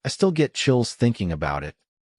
I still get chills thinking about it.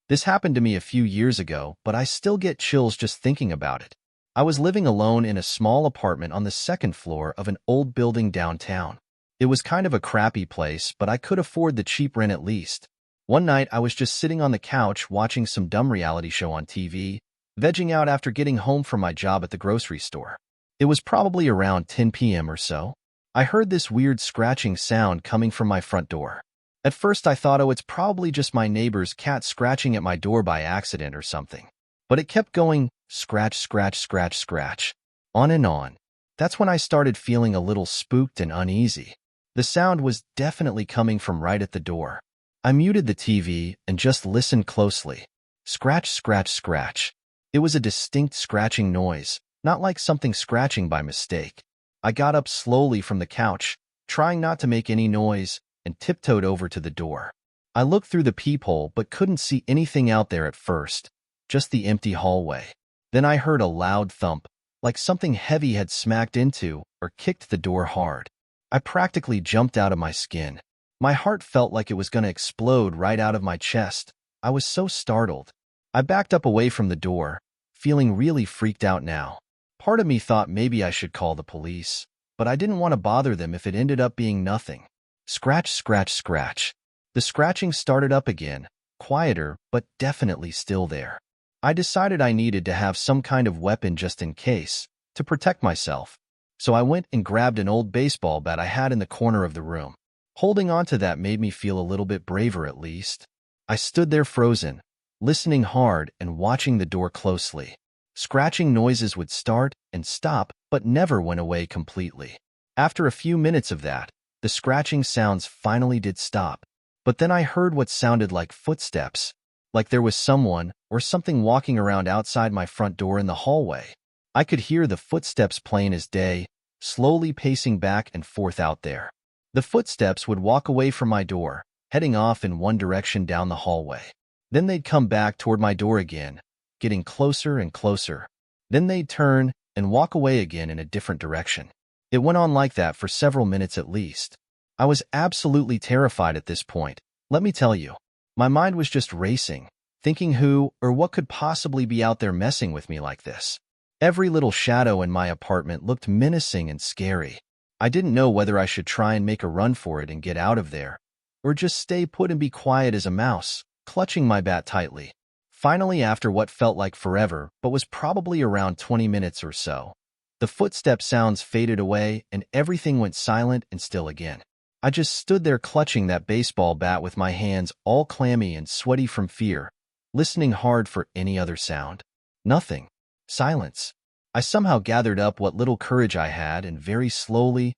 This happened to me a few years ago, but I still get chills just thinking about it. I was living alone in a small apartment on the second floor of an old building downtown. It was kind of a crappy place, but I could afford the cheap rent at least. One night, I was just sitting on the couch watching some dumb reality show on TV, vegging out after getting home from my job at the grocery store. It was probably around 10 p.m. or so. I heard this weird scratching sound coming from my front door. At first I thought, oh, it's probably just my neighbor's cat scratching at my door by accident or something. But it kept going, scratch, scratch, scratch, scratch, on and on. That's when I started feeling a little spooked and uneasy. The sound was definitely coming from right at the door. I muted the TV and just listened closely. Scratch, scratch, scratch. It was a distinct scratching noise, not like something scratching by mistake. I got up slowly from the couch, trying not to make any noise, and tiptoed over to the door. I looked through the peephole but couldn't see anything out there at first, just the empty hallway. Then I heard a loud thump, like something heavy had smacked into or kicked the door hard. I practically jumped out of my skin. My heart felt like it was going to explode right out of my chest. I was so startled. I backed up away from the door, feeling really freaked out now. Part of me thought maybe I should call the police, but I didn't want to bother them if it ended up being nothing. Scratch, scratch, scratch. The scratching started up again, quieter, but definitely still there. I decided I needed to have some kind of weapon just in case, to protect myself. So I went and grabbed an old baseball bat I had in the corner of the room. Holding on to that made me feel a little bit braver at least. I stood there frozen, listening hard and watching the door closely. Scratching noises would start and stop, but never went away completely. After a few minutes of that, the scratching sounds finally did stop. But then I heard what sounded like footsteps, like there was someone or something walking around outside my front door in the hallway. I could hear the footsteps plain as day, slowly pacing back and forth out there. The footsteps would walk away from my door, heading off in one direction down the hallway. Then they'd come back toward my door again, getting closer and closer. Then they'd turn and walk away again in a different direction. It went on like that for several minutes at least. I was absolutely terrified at this point, let me tell you. My mind was just racing, thinking who or what could possibly be out there messing with me like this. Every little shadow in my apartment looked menacing and scary. I didn't know whether I should try and make a run for it and get out of there, or just stay put and be quiet as a mouse, clutching my bat tightly. Finally, after what felt like forever, but was probably around 20 minutes or so, the footstep sounds faded away and everything went silent and still again. I just stood there clutching that baseball bat with my hands all clammy and sweaty from fear, listening hard for any other sound. Nothing. Silence. I somehow gathered up what little courage I had and very slowly,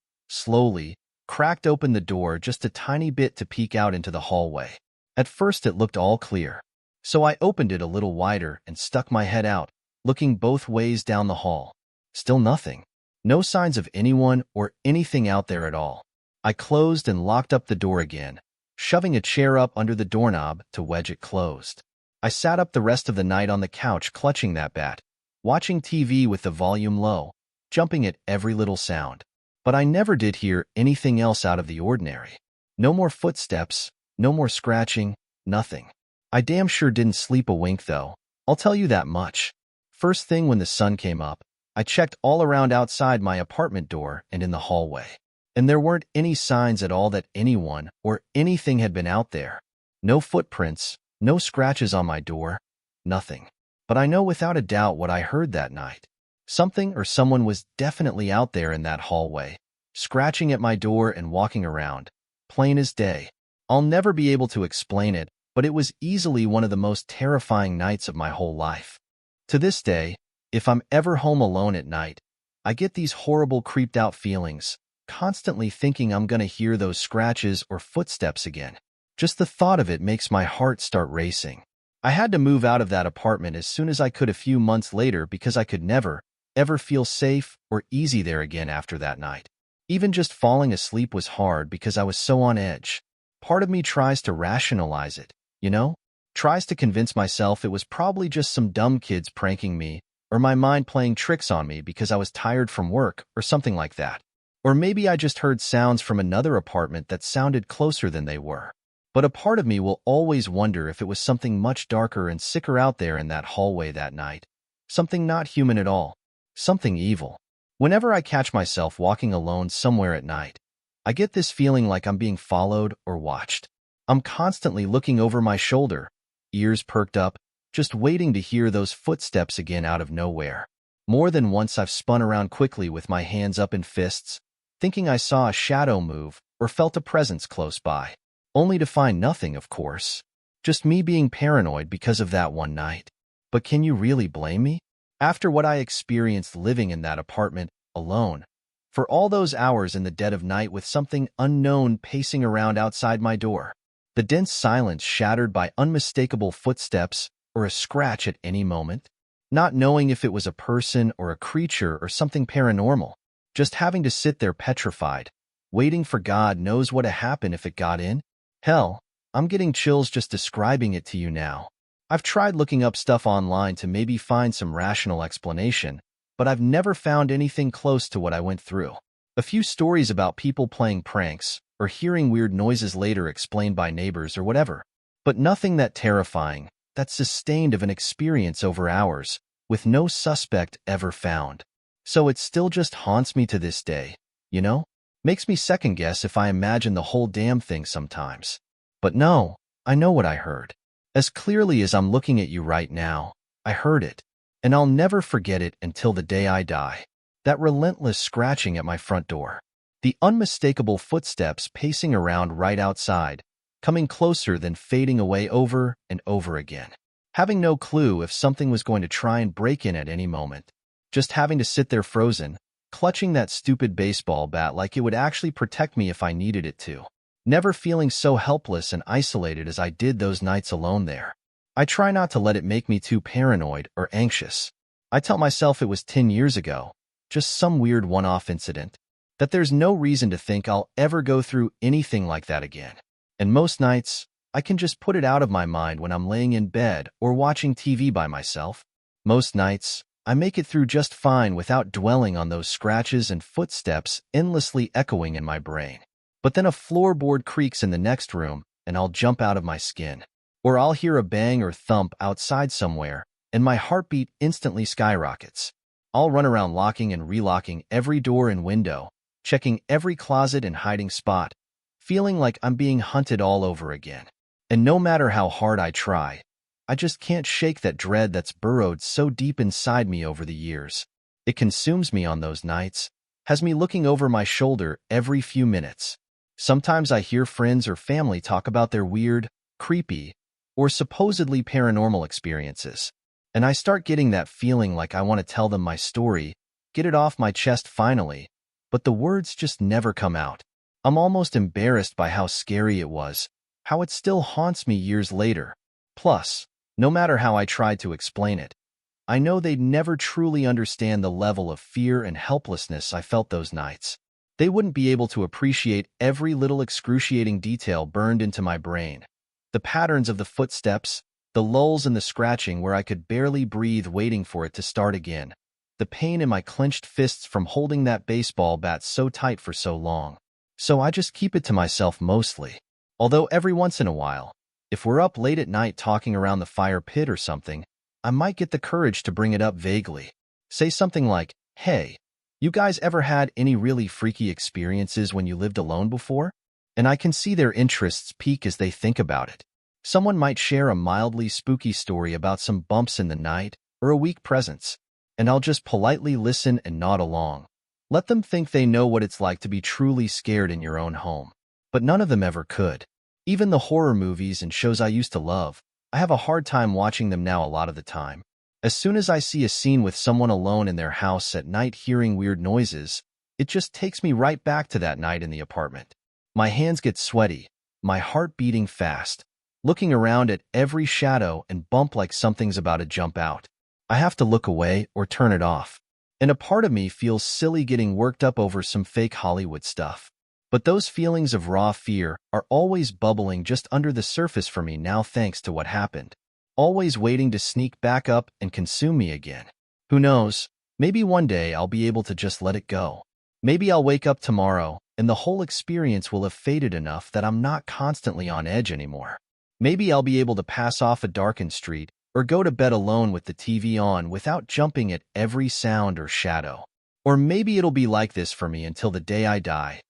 cracked open the door just a tiny bit to peek out into the hallway. At first it looked all clear, so I opened it a little wider and stuck my head out, looking both ways down the hall. Still nothing. No signs of anyone or anything out there at all. I closed and locked up the door again, shoving a chair up under the doorknob to wedge it closed. I sat up the rest of the night on the couch clutching that bat, watching TV with the volume low, jumping at every little sound. But I never did hear anything else out of the ordinary. No more footsteps, no more scratching, nothing. I damn sure didn't sleep a wink though, I'll tell you that much. First thing when the sun came up, I checked all around outside my apartment door and in the hallway. And there weren't any signs at all that anyone or anything had been out there. No footprints, no scratches on my door, nothing. But I know without a doubt what I heard that night. Something or someone was definitely out there in that hallway, scratching at my door and walking around, plain as day. I'll never be able to explain it, but it was easily one of the most terrifying nights of my whole life. To this day, if I'm ever home alone at night, I get these horrible creeped out feelings, constantly thinking I'm gonna hear those scratches or footsteps again. Just the thought of it makes my heart start racing. I had to move out of that apartment as soon as I could a few months later because I could never, ever feel safe or easy there again after that night. Even just falling asleep was hard because I was so on edge. Part of me tries to rationalize it, tries to convince myself it was probably just some dumb kids pranking me or my mind playing tricks on me because I was tired from work or something like that. Or maybe I just heard sounds from another apartment that sounded closer than they were. But a part of me will always wonder if it was something much darker and sicker out there in that hallway that night. Something not human at all. Something evil. Whenever I catch myself walking alone somewhere at night, I get this feeling like I'm being followed or watched. I'm constantly looking over my shoulder, ears perked up, just waiting to hear those footsteps again out of nowhere. More than once I've spun around quickly with my hands up in fists, thinking I saw a shadow move or felt a presence close by, only to find nothing, of course. Just me being paranoid because of that one night. But can you really blame me? After what I experienced living in that apartment, alone, for all those hours in the dead of night with something unknown pacing around outside my door, the dense silence shattered by unmistakable footsteps or a scratch at any moment, not knowing if it was a person or a creature or something paranormal, just having to sit there petrified, waiting for God knows what to happen if it got in. Hell, I'm getting chills just describing it to you now. I've tried looking up stuff online to maybe find some rational explanation, but I've never found anything close to what I went through. A few stories about people playing pranks, or hearing weird noises later explained by neighbors or whatever, but nothing that terrifying, that sustained of an experience over hours, with no suspect ever found. So it still just haunts me to this day, you know? Makes me second guess if I imagine the whole damn thing sometimes. But no, I know what I heard. As clearly as I'm looking at you right now, I heard it, and I'll never forget it until the day I die. That relentless scratching at my front door. The unmistakable footsteps pacing around right outside, coming closer then fading away over and over again. Having no clue if something was going to try and break in at any moment. Just having to sit there frozen, clutching that stupid baseball bat like it would actually protect me if I needed it to. Never feeling so helpless and isolated as I did those nights alone there. I try not to let it make me too paranoid or anxious. I tell myself it was 10 years ago, just some weird one-off incident, that there's no reason to think I'll ever go through anything like that again. And most nights, I can just put it out of my mind when I'm laying in bed or watching TV by myself. Most nights, I make it through just fine without dwelling on those scratches and footsteps endlessly echoing in my brain. But then a floorboard creaks in the next room, and I'll jump out of my skin. Or I'll hear a bang or thump outside somewhere, and my heartbeat instantly skyrockets. I'll run around locking and relocking every door and window, checking every closet and hiding spot, feeling like I'm being hunted all over again. And no matter how hard I try, I just can't shake that dread that's burrowed so deep inside me over the years. It consumes me on those nights, has me looking over my shoulder every few minutes. Sometimes I hear friends or family talk about their weird, creepy, or supposedly paranormal experiences, and I start getting that feeling like I want to tell them my story, get it off my chest finally, but the words just never come out. I'm almost embarrassed by how scary it was, how it still haunts me years later. Plus, no matter how I tried to explain it, I know they'd never truly understand the level of fear and helplessness I felt those nights. They wouldn't be able to appreciate every little excruciating detail burned into my brain. The patterns of the footsteps, the lulls in the scratching where I could barely breathe waiting for it to start again, the pain in my clenched fists from holding that baseball bat so tight for so long. So I just keep it to myself mostly. Although every once in a while, if we're up late at night talking around the fire pit or something, I might get the courage to bring it up vaguely. Say something like, "Hey, you guys ever had any really freaky experiences when you lived alone before?" And I can see their interests peak as they think about it. Someone might share a mildly spooky story about some bumps in the night or a weak presence, and I'll just politely listen and nod along. Let them think they know what it's like to be truly scared in your own home. But none of them ever could. Even the horror movies and shows I used to love, I have a hard time watching them now a lot of the time. As soon as I see a scene with someone alone in their house at night hearing weird noises, it just takes me right back to that night in the apartment. My hands get sweaty, my heart beating fast, looking around at every shadow and bump like something's about to jump out. I have to look away or turn it off. And a part of me feels silly getting worked up over some fake Hollywood stuff. But those feelings of raw fear are always bubbling just under the surface for me now thanks to what happened. Always waiting to sneak back up and consume me again. Who knows, maybe one day I'll be able to just let it go. Maybe I'll wake up tomorrow and the whole experience will have faded enough that I'm not constantly on edge anymore. Maybe I'll be able to pass off a darkened street or go to bed alone with the TV on without jumping at every sound or shadow. Or maybe it'll be like this for me until the day I die,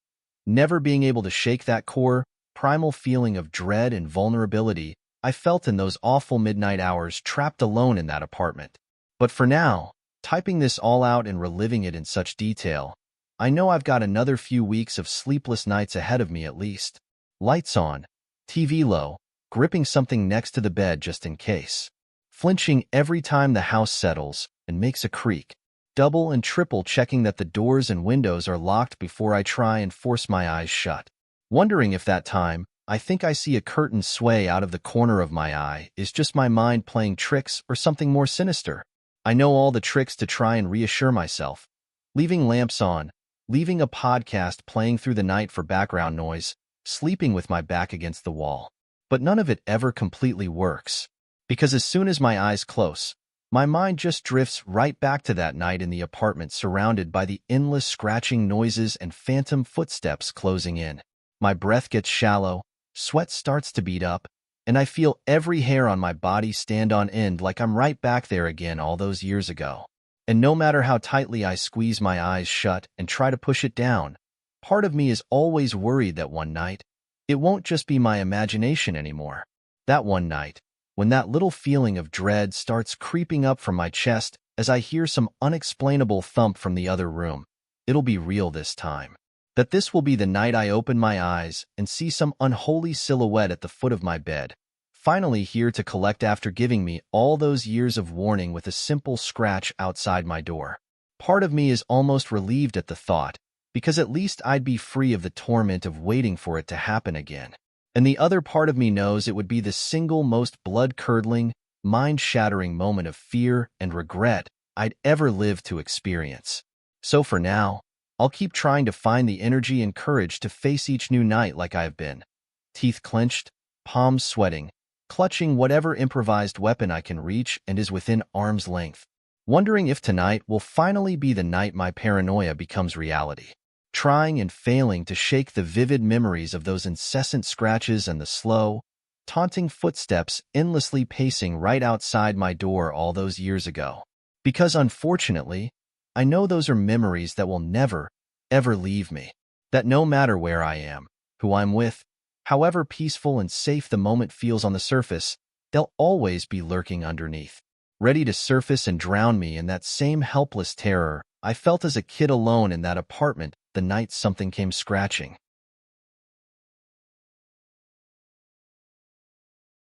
never being able to shake that core, primal feeling of dread and vulnerability I felt in those awful midnight hours trapped alone in that apartment. But for now, typing this all out and reliving it in such detail, I know I've got another few weeks of sleepless nights ahead of me at least. Lights on, TV low, gripping something next to the bed just in case. Flinching every time the house settles and makes a creak. Double and triple checking that the doors and windows are locked before I try and force my eyes shut. Wondering if that time I think I see a curtain sway out of the corner of my eye is just my mind playing tricks or something more sinister. I know all the tricks to try and reassure myself. Leaving lamps on, leaving a podcast playing through the night for background noise, sleeping with my back against the wall. But none of it ever completely works. Because as soon as my eyes close, my mind just drifts right back to that night in the apartment surrounded by the endless scratching noises and phantom footsteps closing in. My breath gets shallow, sweat starts to beat up, and I feel every hair on my body stand on end like I'm right back there again all those years ago. And no matter how tightly I squeeze my eyes shut and try to push it down, part of me is always worried that one night, it won't just be my imagination anymore. That one night, when that little feeling of dread starts creeping up from my chest as I hear some unexplainable thump from the other room, it'll be real this time. That this will be the night I open my eyes and see some unholy silhouette at the foot of my bed, finally here to collect after giving me all those years of warning with a simple scratch outside my door. Part of me is almost relieved at the thought, because at least I'd be free of the torment of waiting for it to happen again. And the other part of me knows it would be the single most blood-curdling, mind-shattering moment of fear and regret I'd ever live to experience. So for now, I'll keep trying to find the energy and courage to face each new night like I've been. Teeth clenched, palms sweating, clutching whatever improvised weapon I can reach and is within arm's length. Wondering if tonight will finally be the night my paranoia becomes reality. Trying and failing to shake the vivid memories of those incessant scratches and the slow, taunting footsteps endlessly pacing right outside my door all those years ago. Because unfortunately, I know those are memories that will never, ever leave me. That no matter where I am, who I'm with, however peaceful and safe the moment feels on the surface, they'll always be lurking underneath, ready to surface and drown me in that same helpless terror I felt as a kid alone in that apartment the night something came scratching.